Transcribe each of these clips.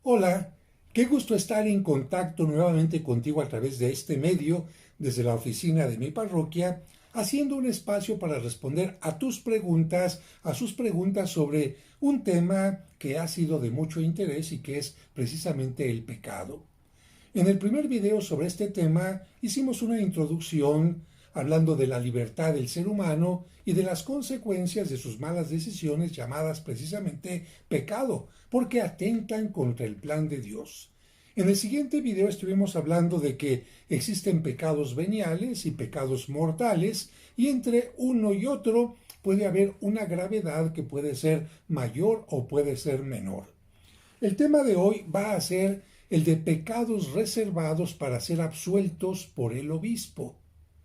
Hola, qué gusto estar en contacto nuevamente contigo a través de este medio, desde la oficina de mi parroquia, haciendo un espacio para responder a tus preguntas, a sus preguntas sobre un tema que ha sido de mucho interés y que es precisamente el pecado. En el primer video sobre este tema hicimos una introducción hablando de la libertad del ser humano y de las consecuencias de sus malas decisiones llamadas precisamente pecado, porque atentan contra el plan de Dios. En el siguiente video estuvimos hablando de que existen pecados veniales y pecados mortales, y entre uno y otro puede haber una gravedad que puede ser mayor o puede ser menor. El tema de hoy va a ser el de pecados reservados para ser absueltos por el obispo.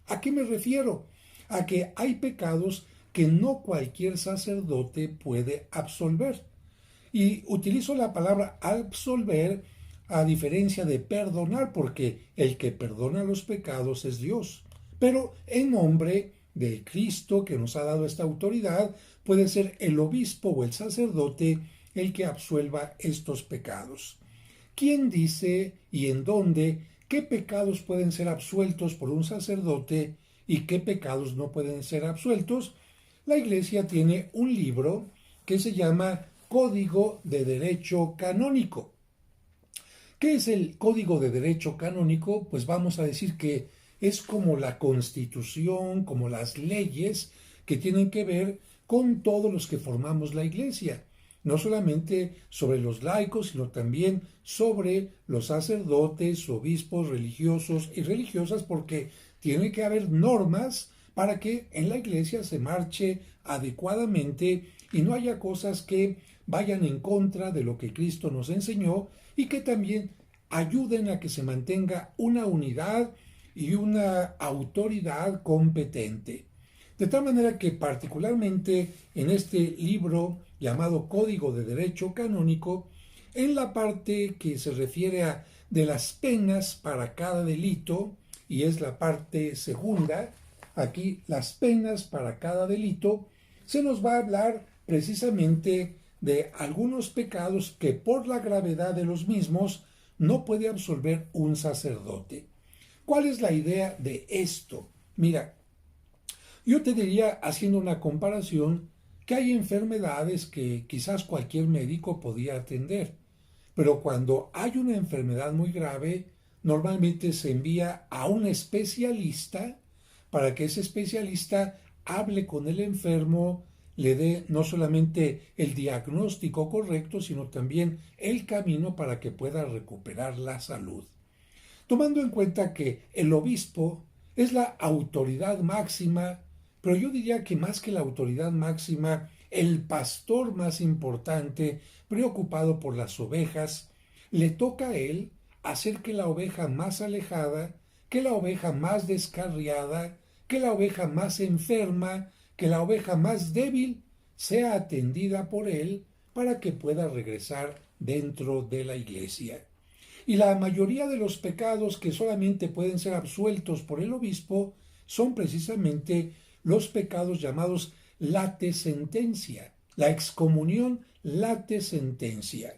¿A qué me refiero? A que hay pecados que no cualquier sacerdote puede absolver. Y utilizo la palabra absolver a diferencia de perdonar, porque el que perdona los pecados es Dios. Pero en nombre de Cristo, que nos ha dado esta autoridad, puede ser el obispo o el sacerdote el que absuelva estos pecados. ¿Quién dice y en dónde qué pecados pueden ser absueltos por un sacerdote y qué pecados no pueden ser absueltos? La Iglesia tiene un libro que se llama Código de Derecho Canónico. ¿Qué es el Código de Derecho Canónico? Pues vamos a decir que es como la Constitución, como las leyes que tienen que ver con todos los que formamos la Iglesia. No solamente sobre los laicos, sino también sobre los sacerdotes, obispos, religiosos y religiosas, porque tiene que haber normas para que en la Iglesia se marche adecuadamente y no haya cosas que vayan en contra de lo que Cristo nos enseñó y que también ayuden a que se mantenga una unidad y una autoridad competente. De tal manera que particularmente en este libro llamado Código de Derecho Canónico, en la parte que se refiere a de las penas para cada delito, y es la parte segunda, aquí las penas para cada delito, se nos va a hablar precisamente de algunos pecados que por la gravedad de los mismos no puede absolver un sacerdote. ¿Cuál es la idea de esto? Mira, yo te diría, haciendo una comparación, que hay enfermedades que quizás cualquier médico podía atender, pero cuando hay una enfermedad muy grave, normalmente se envía a un especialista para que ese especialista hable con el enfermo, le dé no solamente el diagnóstico correcto, sino también el camino para que pueda recuperar la salud. Tomando en cuenta que el obispo es la autoridad máxima, pero yo diría que más que la autoridad máxima, el pastor más importante, preocupado por las ovejas, le toca a él hacer que la oveja más alejada, que la oveja más descarriada, que la oveja más enferma, que la oveja más débil, sea atendida por él para que pueda regresar dentro de la iglesia. Y la mayoría de los pecados que solamente pueden ser absueltos por el obispo son precisamente los pecados llamados late sentencia, la excomunión late sentencia.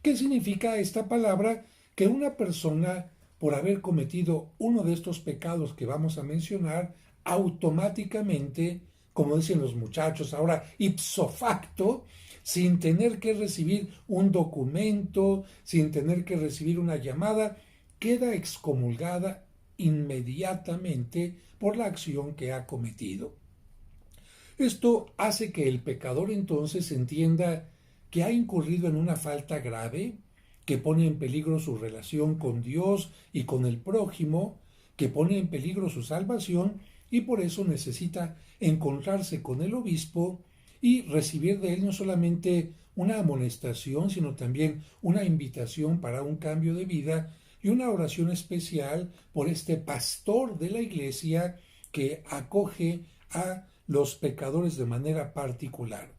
¿Qué significa esta palabra? Que una persona, por haber cometido uno de estos pecados que vamos a mencionar, automáticamente, como dicen los muchachos ahora, ipso facto, sin tener que recibir un documento, sin tener que recibir una llamada, queda excomulgada inmediatamente por la acción que ha cometido. Esto hace que el pecador entonces entienda que ha incurrido en una falta grave, que pone en peligro su relación con Dios y con el prójimo, que pone en peligro su salvación y por eso necesita encontrarse con el obispo y recibir de él no solamente una amonestación, sino también una invitación para un cambio de vida y una oración especial por este pastor de la iglesia que acoge a los pecadores de manera particular.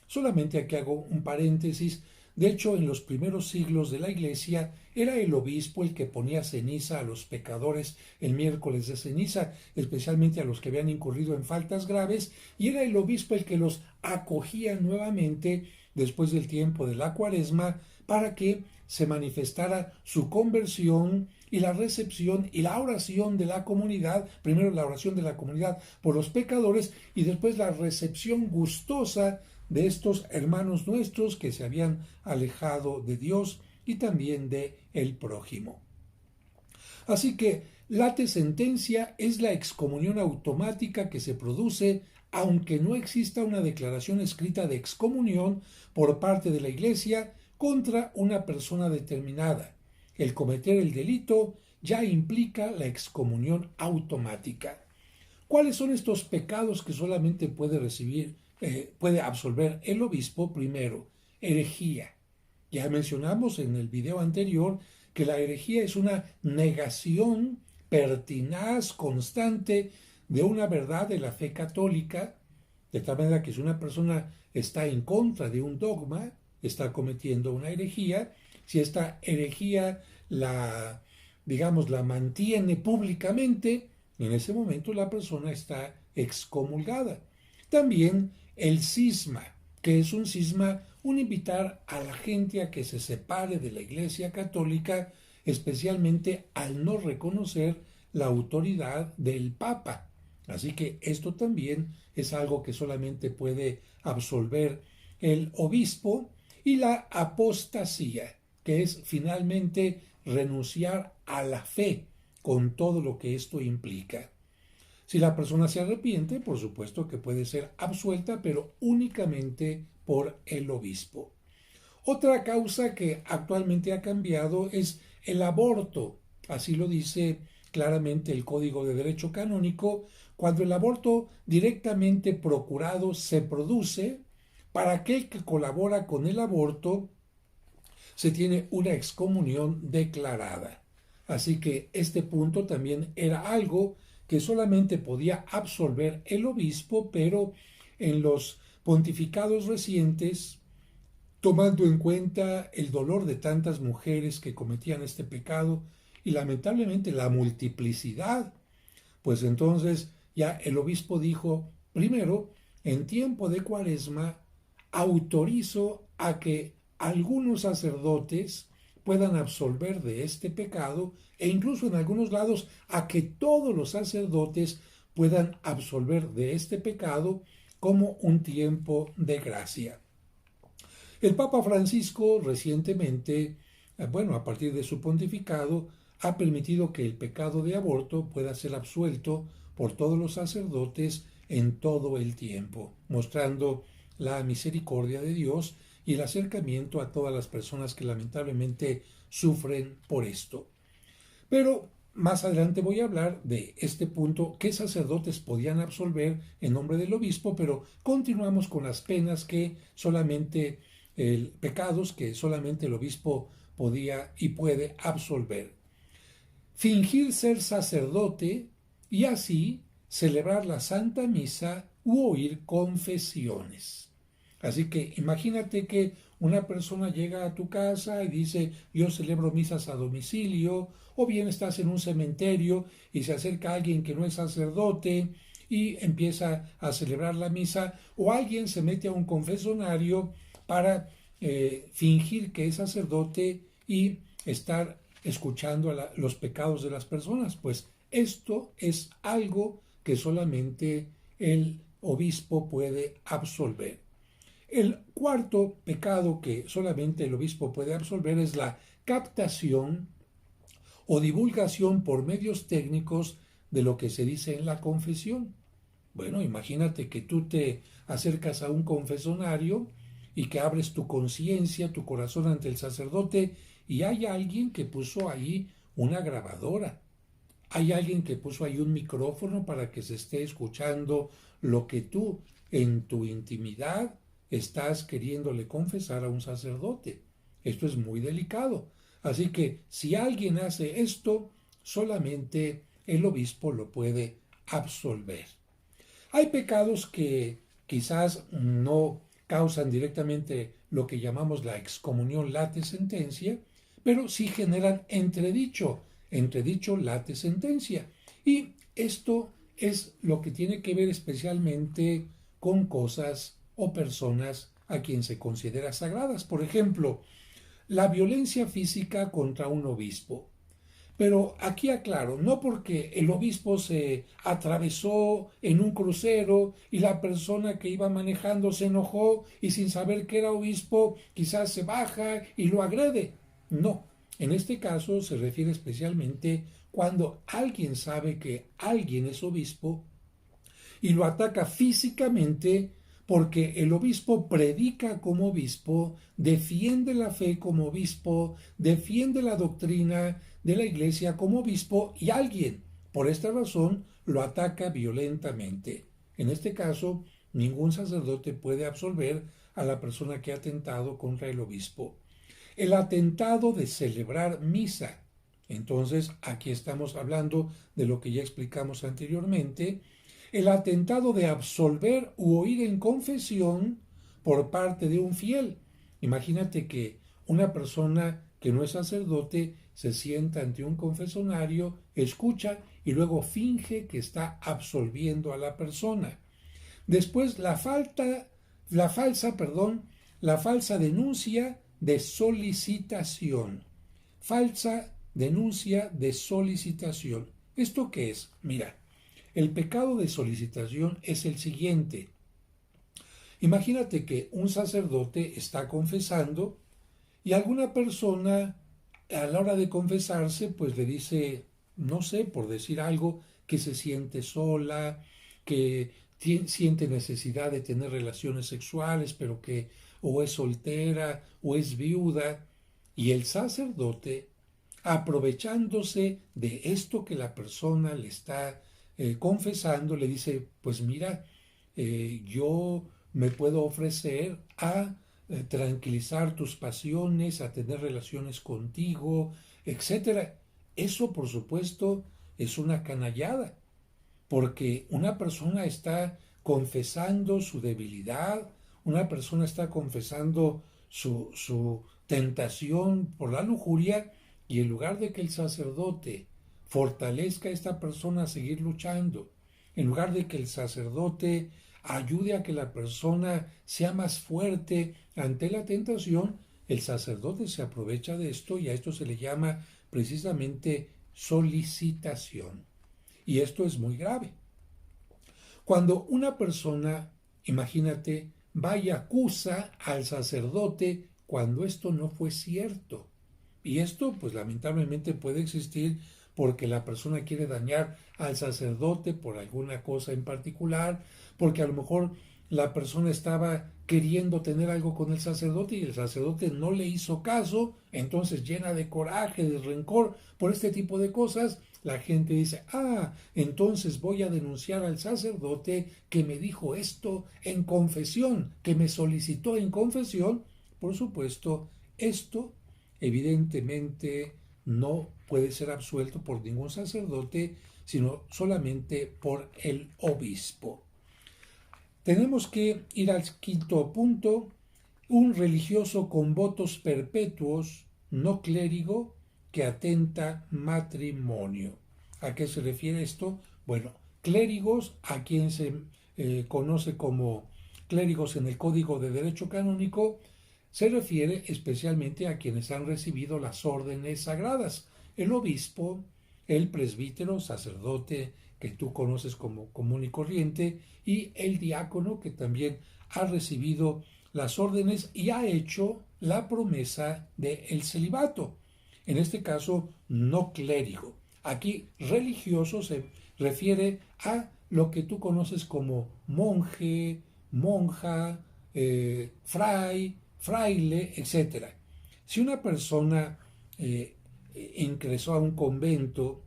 Solamente aquí hago un paréntesis. De hecho, en los primeros siglos de la Iglesia era el obispo el que ponía ceniza a los pecadores el miércoles de ceniza, especialmente a los que habían incurrido en faltas graves, y era el obispo el que los acogía nuevamente después del tiempo de la Cuaresma, para que se manifestara su conversión y la recepción y la oración de la comunidad, primero la oración de la comunidad por los pecadores y después la recepción gustosa de estos hermanos nuestros que se habían alejado de Dios y también de el prójimo. Así que late sentencia es la excomunión automática que se produce aunque no exista una declaración escrita de excomunión por parte de la Iglesia contra una persona determinada. El cometer el delito ya implica la excomunión automática. ¿Cuáles son estos pecados que solamente puede absolver el obispo? Primero, herejía. Ya mencionamos en el video anterior que la herejía es una negación pertinaz, constante, de una verdad de la fe católica, de tal manera que si una persona está en contra de un dogma, está cometiendo una herejía. Si esta herejía la mantiene públicamente, en ese momento la persona está excomulgada. También el cisma, que es un cisma, un invitar a la gente a que se separe de la Iglesia Católica, especialmente al no reconocer la autoridad del Papa. Así que esto también es algo que solamente puede absolver el obispo. Y la apostasía, que es finalmente renunciar a la fe con todo lo que esto implica. Si la persona se arrepiente, por supuesto que puede ser absuelta, pero únicamente por el obispo. Otra causa que actualmente ha cambiado es el aborto. Así lo dice claramente el Código de Derecho Canónico. Cuando el aborto directamente procurado se produce, para aquel que colabora con el aborto, se tiene una excomunión declarada. Así que este punto también era algo que solamente podía absolver el obispo, pero en los pontificados recientes, tomando en cuenta el dolor de tantas mujeres que cometían este pecado y lamentablemente la multiplicidad, pues entonces ya el obispo dijo, primero, en tiempo de Cuaresma, autorizo a que algunos sacerdotes puedan absolver de este pecado e incluso en algunos lados a que todos los sacerdotes puedan absolver de este pecado como un tiempo de gracia. El Papa Francisco recientemente, a partir de su pontificado, ha permitido que el pecado de aborto pueda ser absuelto por todos los sacerdotes en todo el tiempo, mostrando la misericordia de Dios y el acercamiento a todas las personas que lamentablemente sufren por esto. Pero más adelante voy a hablar de este punto, qué sacerdotes podían absolver en nombre del obispo, pero continuamos con las penas pecados que solamente el obispo podía y puede absolver. Fingir ser sacerdote y así celebrar la Santa Misa u oír confesiones. Así que imagínate que una persona llega a tu casa y dice, yo celebro misas a domicilio, o bien estás en un cementerio y se acerca alguien que no es sacerdote y empieza a celebrar la misa, o alguien se mete a un confesionario para fingir que es sacerdote y estar escuchando los pecados de las personas. Pues esto es algo que solamente el obispo puede absolver. El cuarto pecado que solamente el obispo puede absolver es la captación o divulgación por medios técnicos de lo que se dice en la confesión. Bueno, imagínate que tú te acercas a un confesionario y que abres tu conciencia, tu corazón ante el sacerdote y hay alguien que puso ahí una grabadora. Hay alguien que puso ahí un micrófono para que se esté escuchando lo que tú en tu intimidad estás queriéndole confesar a un sacerdote. Esto es muy delicado. Así que si alguien hace esto, solamente el obispo lo puede absolver. Hay pecados que quizás no causan directamente lo que llamamos la excomunión late sentencia, pero sí generan entredicho late sentencia. Y esto es lo que tiene que ver especialmente con cosas o personas a quien se considera sagradas. Por ejemplo, la violencia física contra un obispo. Pero aquí aclaro, no porque el obispo se atravesó en un crucero y la persona que iba manejando se enojó y sin saber que era obispo quizás se baja y lo agrede. No, en este caso se refiere especialmente cuando alguien sabe que alguien es obispo y lo ataca físicamente porque el obispo predica como obispo, defiende la fe como obispo, defiende la doctrina de la iglesia como obispo y alguien, por esta razón, lo ataca violentamente. En este caso, ningún sacerdote puede absolver a la persona que ha atentado contra el obispo. El atentado de celebrar misa. Entonces, aquí estamos hablando de lo que ya explicamos anteriormente, el atentado de absolver u oír en confesión por parte de un fiel. Imagínate que una persona que no es sacerdote se sienta ante un confesonario, escucha y luego finge que está absolviendo a la persona. Después la falsa denuncia de solicitación. Falsa denuncia de solicitación. ¿Esto qué es? Mira, el pecado de solicitación es el siguiente. Imagínate que un sacerdote está confesando y alguna persona a la hora de confesarse pues le dice, no sé, por decir algo, que se siente sola, que siente necesidad de tener relaciones sexuales, pero que o es soltera o es viuda, y el sacerdote, aprovechándose de esto que la persona le está confesando, le dice, pues mira, yo me puedo ofrecer a tranquilizar tus pasiones, a tener relaciones contigo, etcétera. Eso, por supuesto, es una canallada, porque una persona está confesando su debilidad, una persona está confesando su tentación por la lujuria, y en lugar de que el sacerdote fortalezca a esta persona a seguir luchando, en lugar de que el sacerdote ayude a que la persona sea más fuerte ante la tentación, el sacerdote se aprovecha de esto y a esto se le llama precisamente solicitación. Y esto es muy grave. Cuando una persona, imagínate, va y acusa al sacerdote cuando esto no fue cierto. Y esto, pues lamentablemente puede existir porque la persona quiere dañar al sacerdote por alguna cosa en particular, porque a lo mejor la persona estaba queriendo tener algo con el sacerdote y el sacerdote no le hizo caso, entonces llena de coraje, de rencor por este tipo de cosas, la gente dice, entonces voy a denunciar al sacerdote que me dijo esto en confesión, que me solicitó en confesión. Por supuesto, esto evidentemente no puede ser absuelto por ningún sacerdote, sino solamente por el obispo. Tenemos que ir al quinto punto. Un religioso con votos perpetuos, no clérigo, que atenta matrimonio. ¿A qué se refiere esto? Bueno, clérigos, a quien se conoce como clérigos en el Código de Derecho Canónico, se refiere especialmente a quienes han recibido las órdenes sagradas, el obispo, el presbítero, sacerdote, que tú conoces como común y corriente, y el diácono, que también ha recibido las órdenes y ha hecho la promesa del celibato. En este caso, no clérigo. Aquí religioso se refiere a lo que tú conoces como monje, monja, fray, fraile, etc. Si una persona ingresó a un convento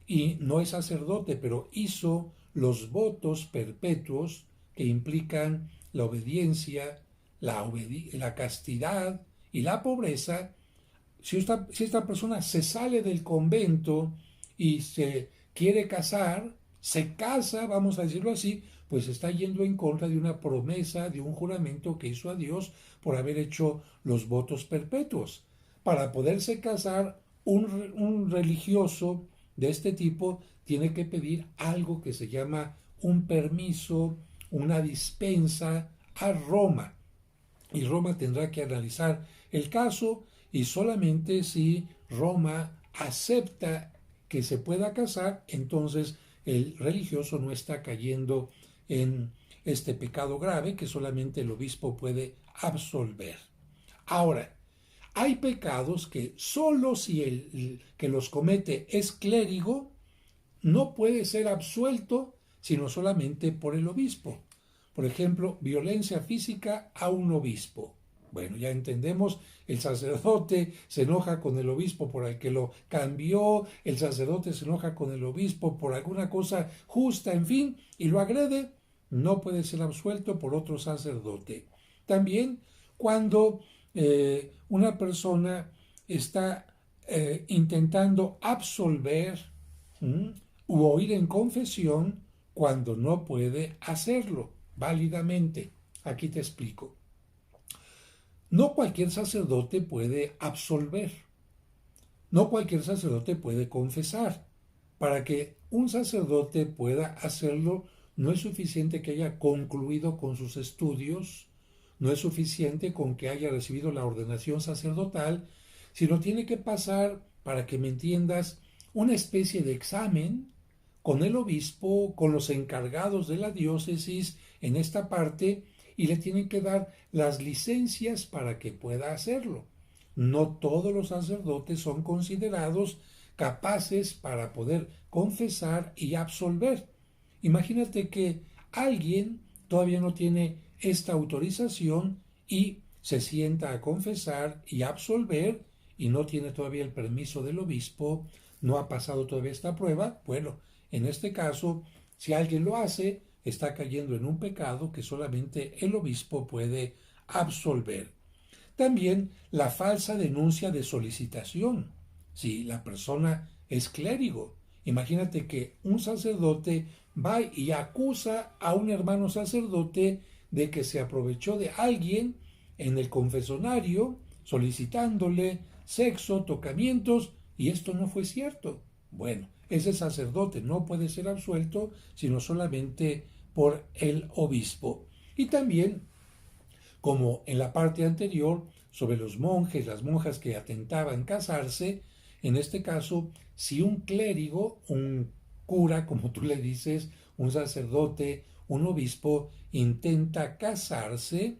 y no es sacerdote, pero hizo los votos perpetuos que implican la obediencia, la castidad y la pobreza, si esta persona se sale del convento y se quiere casar, se casa, vamos a decirlo así, pues está yendo en contra de una promesa, de un juramento que hizo a Dios por haber hecho los votos perpetuos. Para poderse casar, un religioso de este tipo tiene que pedir algo que se llama un permiso, una dispensa a Roma. y Roma tendrá que analizar el caso, y solamente si Roma acepta que se pueda casar, entonces el religioso no está cayendo en este pecado grave que solamente el obispo puede absolver. Ahora, hay pecados que solo si el que los comete es clérigo, no puede ser absuelto sino solamente por el obispo. Por ejemplo, violencia física a un obispo. Bueno, ya entendemos, el sacerdote se enoja con el obispo por el que lo cambió, el sacerdote se enoja con el obispo por alguna cosa justa, en fin, y lo agrede, no puede ser absuelto por otro sacerdote. También cuando una persona está intentando absolver u oír en confesión cuando no puede hacerlo válidamente. Aquí te explico. No cualquier sacerdote puede absolver. No cualquier sacerdote puede confesar. Para que un sacerdote pueda hacerlo, no es suficiente que haya concluido con sus estudios, no es suficiente con que haya recibido la ordenación sacerdotal, sino tiene que pasar, para que me entiendas, una especie de examen con el obispo, con los encargados de la diócesis en esta parte, y le tienen que dar las licencias para que pueda hacerlo. No todos los sacerdotes son considerados capaces para poder confesar y absolver. Imagínate que alguien todavía no tiene esta autorización y se sienta a confesar y absolver y no tiene todavía el permiso del obispo, no ha pasado todavía esta prueba. Bueno, en este caso, si alguien lo hace, está cayendo en un pecado que solamente el obispo puede absolver. También la falsa denuncia de solicitación. Si la persona es clérigo, imagínate que un sacerdote va y acusa a un hermano sacerdote de que se aprovechó de alguien en el confesonario solicitándole sexo, tocamientos, y esto no fue cierto. Bueno, ese sacerdote no puede ser absuelto sino solamente por el obispo. Y también, como en la parte anterior, sobre los monjes, las monjas que atentaban casarse, en este caso, si un clérigo, un cura, como tú le dices, un sacerdote, un obispo, intenta casarse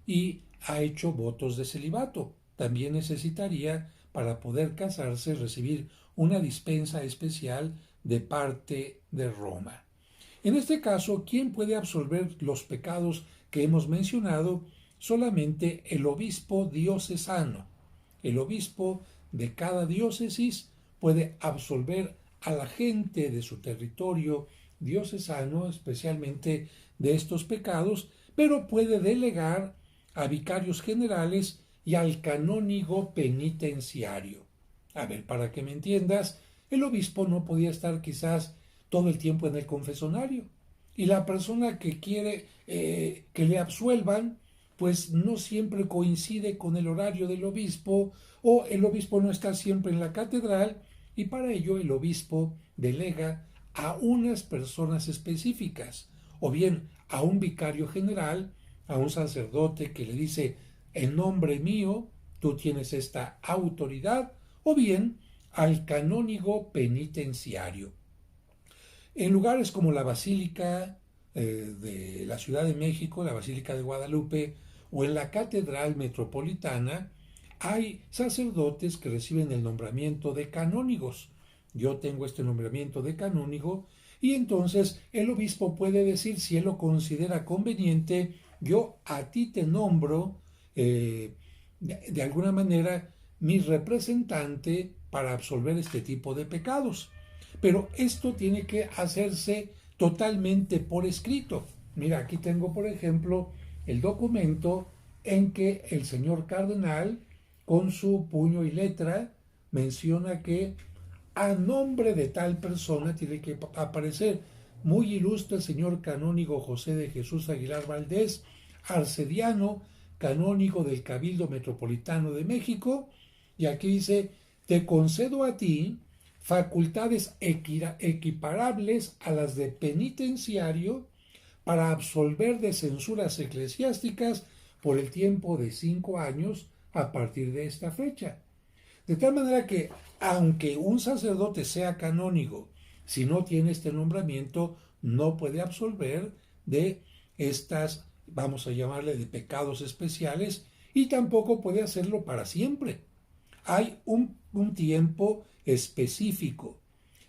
y ha hecho votos de celibato, también necesitaría, para poder casarse, recibir una dispensa especial de parte de Roma. En este caso, ¿quién puede absolver los pecados que hemos mencionado? Solamente el obispo diocesano. El obispo de cada diócesis puede absolver a la gente de su territorio diocesano, especialmente de estos pecados, pero puede delegar a vicarios generales y al canónigo penitenciario. A ver, para que me entiendas, el obispo no podía estar quizás todo el tiempo en el confesonario, y la persona que quiere que le absuelvan, pues no siempre coincide con el horario del obispo, o el obispo no está siempre en la catedral, y para ello el obispo delega a unas personas específicas, o bien a un vicario general, a un sacerdote que le dice: en nombre mío tú tienes esta autoridad, o bien al canónigo penitenciario. En lugares como la Basílica de la Ciudad de México, la Basílica de Guadalupe, o en la Catedral Metropolitana, hay sacerdotes que reciben el nombramiento de canónigos. Yo tengo este nombramiento de canónigo, y entonces el obispo puede decir, si él lo considera conveniente: yo a ti te nombro de alguna manera mi representante para absolver este tipo de pecados. Pero esto tiene que hacerse totalmente por escrito. Mira, aquí tengo, por ejemplo, el documento en que el señor cardenal, con su puño y letra, menciona que a nombre de tal persona tiene que aparecer: muy ilustre señor canónigo José de Jesús Aguilar Valdés, arcediano, canónigo del Cabildo Metropolitano de México. Y aquí dice: te concedo a ti facultades equiparables a las de penitenciario para absolver de censuras eclesiásticas por el tiempo de 5 años a partir de esta fecha. De tal manera que, aunque un sacerdote sea canónigo, si no tiene este nombramiento, no puede absolver de estas, vamos a llamarle, de pecados especiales, y tampoco puede hacerlo para siempre. Hay un tiempo específico.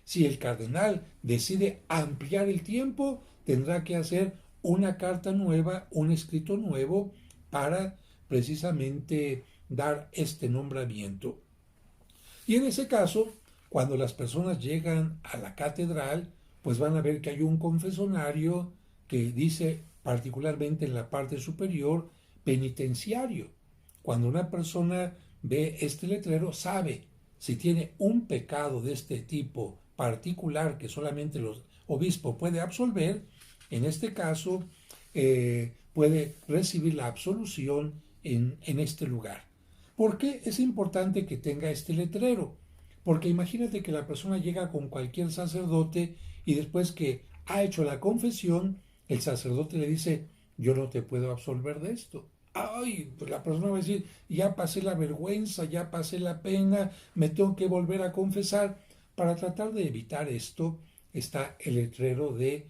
Si el cardenal decide ampliar el tiempo, tendrá que hacer una carta nueva, un escrito nuevo, para precisamente dar este nombramiento. Y en ese caso, cuando las personas llegan a la catedral, pues van a ver que hay un confesonario que dice, particularmente en la parte superior, penitenciario. Cuando una persona ve este letrero, sabe si tiene un pecado de este tipo particular que solamente el obispo puede absolver. En este caso, puede recibir la absolución en este lugar. ¿Por qué es importante que tenga este letrero? Porque imagínate que la persona llega con cualquier sacerdote y después que ha hecho la confesión, el sacerdote le dice, yo no te puedo absolver de esto. Ay, pues la persona va a decir, ya pasé la vergüenza, ya pasé la pena, me tengo que volver a confesar. Para tratar de evitar esto está el letrero de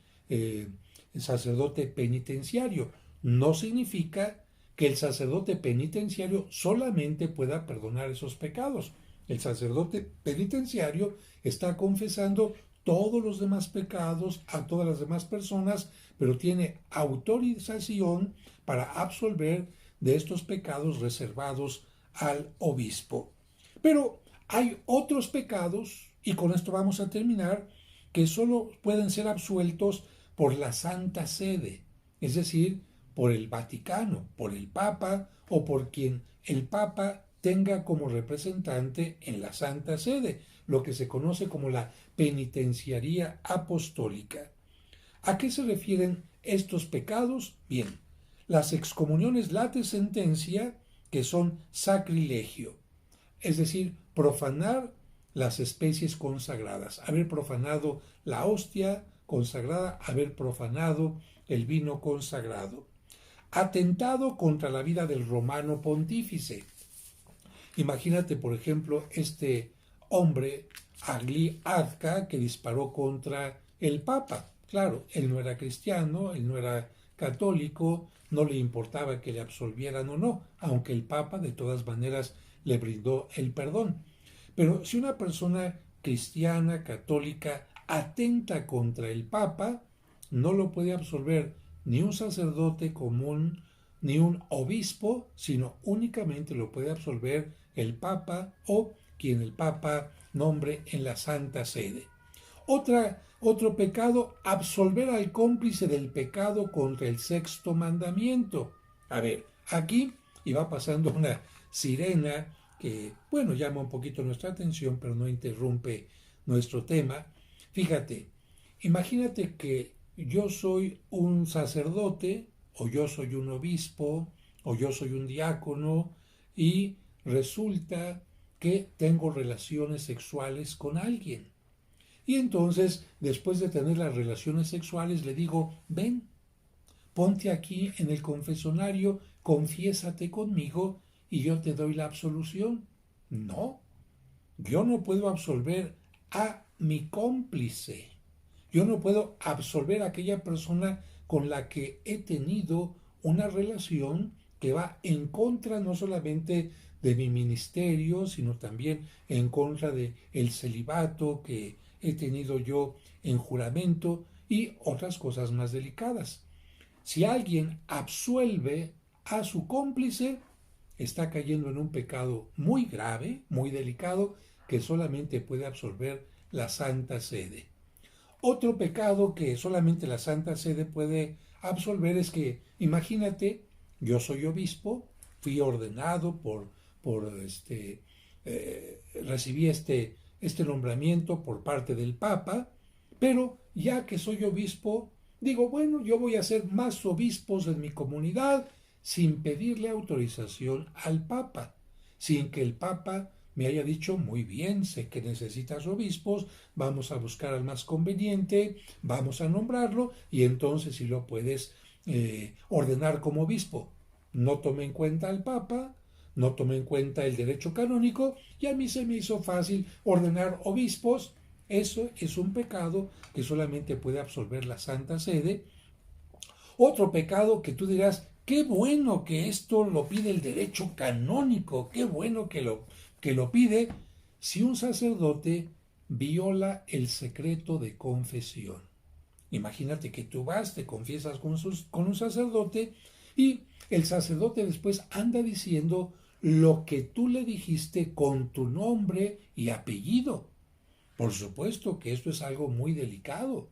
sacerdote penitenciario. No significa que el sacerdote penitenciario solamente pueda perdonar esos pecados. El sacerdote penitenciario está confesando todos los demás pecados a todas las demás personas, pero tiene autorización para absolver de estos pecados reservados al obispo. Pero hay otros pecados, y con esto vamos a terminar, que solo pueden ser absueltos por la Santa Sede, es decir, por el Vaticano, por el Papa o por quien el Papa tenga como representante en la Santa Sede, lo que se conoce como la penitenciaría apostólica. ¿A qué se refieren estos pecados? Bien, las excomuniones late sentencia, que son sacrilegio, es decir, profanar las especies consagradas, haber profanado la hostia consagrada, haber profanado el vino consagrado. Atentado contra la vida del romano pontífice. Imagínate, por ejemplo, este hombre, Agli Azca, que disparó contra el Papa. Claro, él no era cristiano, él no era católico, no le importaba que le absolvieran o no, aunque el Papa de todas maneras le brindó el perdón. Pero si una persona cristiana, católica, atenta contra el Papa, no lo puede absolver ni un sacerdote común, ni un obispo, sino únicamente lo puede absolver el Papa o quien el Papa nombre en la Santa Sede. Otro pecado, absolver al cómplice del pecado contra el sexto mandamiento. A ver, aquí iba pasando una sirena que, bueno, llama un poquito nuestra atención, pero no interrumpe nuestro tema. Fíjate, imagínate que yo soy un sacerdote, o yo soy un obispo, o yo soy un diácono, y resulta que tengo relaciones sexuales con alguien. Y entonces, después de tener las relaciones sexuales, le digo, ven, ponte aquí en el confesonario, confiésate conmigo y yo te doy la absolución. No, yo no puedo absolver a mi cómplice. Yo no puedo absolver a aquella persona con la que he tenido una relación que va en contra no solamente de mi ministerio, sino también en contra de el celibato que he tenido yo en juramento y otras cosas más delicadas. Si alguien absuelve a su cómplice, está cayendo en un pecado muy grave, muy delicado, que solamente puede absolver la Santa Sede. Otro pecado que solamente la Santa Sede puede absolver es que, imagínate, yo soy obispo, fui ordenado recibí este nombramiento por parte del Papa, pero ya que soy obispo, digo, bueno, yo voy a hacer más obispos en mi comunidad sin pedirle autorización al Papa, sin que el Papa me haya dicho, muy bien, sé que necesitas obispos, vamos a buscar al más conveniente, vamos a nombrarlo y entonces si lo puedes ordenar como obispo. no tomé en cuenta al Papa, no tomé en cuenta el derecho canónico y a mí se me hizo fácil ordenar obispos. Eso es un pecado que solamente puede absolver la Santa Sede. Otro pecado que tú dirás, qué bueno que esto lo pide el derecho canónico, qué bueno que lo pide, si un sacerdote viola el secreto de confesión. Imagínate que tú vas, te confiesas con un sacerdote y el sacerdote después anda diciendo lo que tú le dijiste con tu nombre y apellido. Por supuesto que esto es algo muy delicado,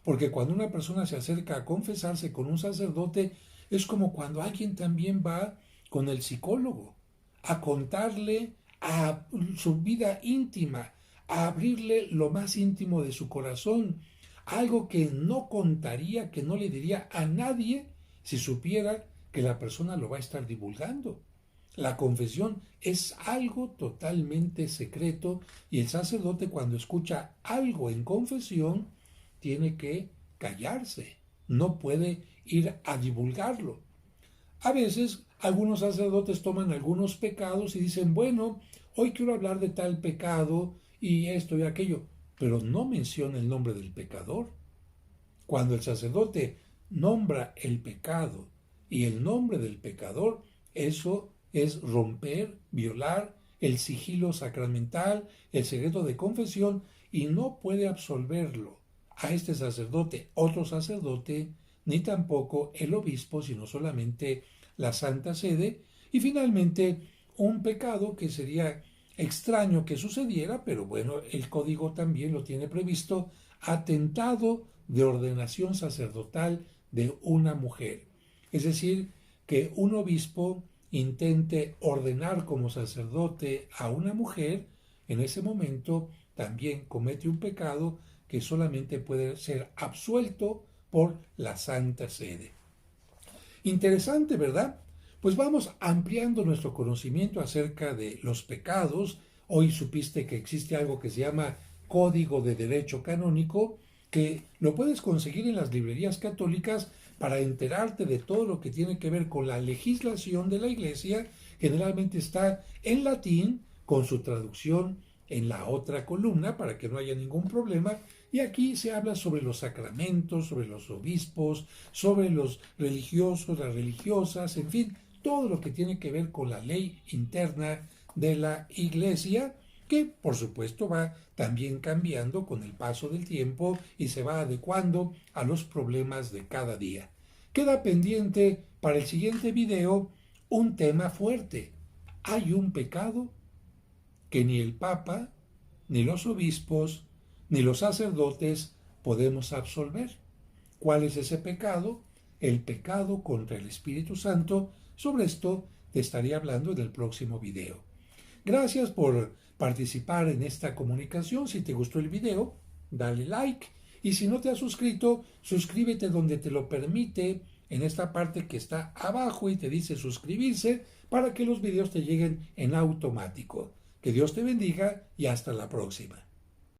porque cuando una persona se acerca a confesarse con un sacerdote, es como cuando alguien también va con el psicólogo a contarle a su vida íntima, a abrirle lo más íntimo de su corazón, algo que no contaría, que no le diría a nadie si supiera que la persona lo va a estar divulgando. La confesión es algo totalmente secreto y el sacerdote cuando escucha algo en confesión tiene que callarse, no puede ir a divulgarlo. A veces algunos sacerdotes toman algunos pecados y dicen, bueno, hoy quiero hablar de tal pecado y esto y aquello, pero no menciona el nombre del pecador. Cuando el sacerdote nombra el pecado y el nombre del pecador, eso es romper, violar el sigilo sacramental, el secreto de confesión, y no puede absolverlo a este sacerdote, otro sacerdote, ni tampoco el obispo, sino solamente la Santa Sede. Y finalmente, un pecado que sería extraño que sucediera, pero bueno, el código también lo tiene previsto, atentado de ordenación sacerdotal de una mujer. Es decir, que un obispo intente ordenar como sacerdote a una mujer, en ese momento también comete un pecado que solamente puede ser absuelto por la Santa Sede. Interesante, ¿verdad? Pues vamos ampliando nuestro conocimiento acerca de los pecados. Hoy supiste que existe algo que se llama Código de Derecho Canónico, que lo puedes conseguir en las librerías católicas para enterarte de todo lo que tiene que ver con la legislación de la Iglesia. Generalmente está en latín, con su traducción en la otra columna para que no haya ningún problema. Y aquí se habla sobre los sacramentos, sobre los obispos, sobre los religiosos, las religiosas, en fin, todo lo que tiene que ver con la ley interna de la Iglesia, que por supuesto va también cambiando con el paso del tiempo y se va adecuando a los problemas de cada día. Queda pendiente para el siguiente video un tema fuerte. Hay un pecado que ni el Papa, ni los obispos, ni los sacerdotes podemos absolver. ¿Cuál es ese pecado? El pecado contra el Espíritu Santo. Sobre esto te estaré hablando en el próximo video. Gracias por participar en esta comunicación. Si te gustó el video, dale like. Y si no te has suscrito, suscríbete donde te lo permite, en esta parte que está abajo y te dice suscribirse, para que los videos te lleguen en automático. Que Dios te bendiga y hasta la próxima.